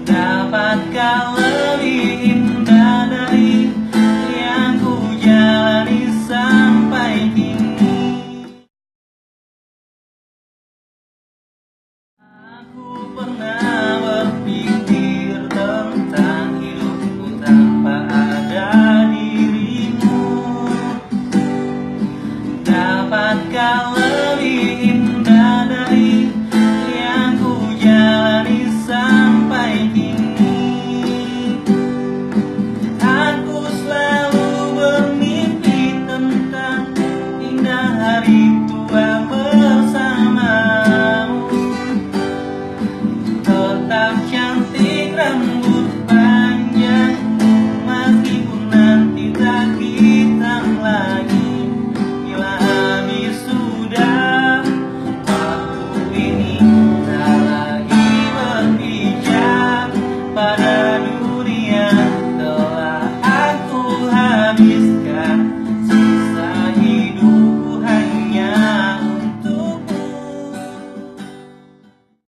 Dapatkah lebih indah dari yang ku jalani sampai kini? Aku pernah berpikir tentang hidupku tanpa ada dirimu. Dapatkah lebih indah dari yang ku jalani sampai kini? Aku selalu bermimpi tentang indah hari tua bersamamu. Tetap cantik rambut panjangmu, meskipun nanti tak hitam lagi. Bila habis sudah waktu ini, tak lagi berpijak pada dunia, telah aku habiskan.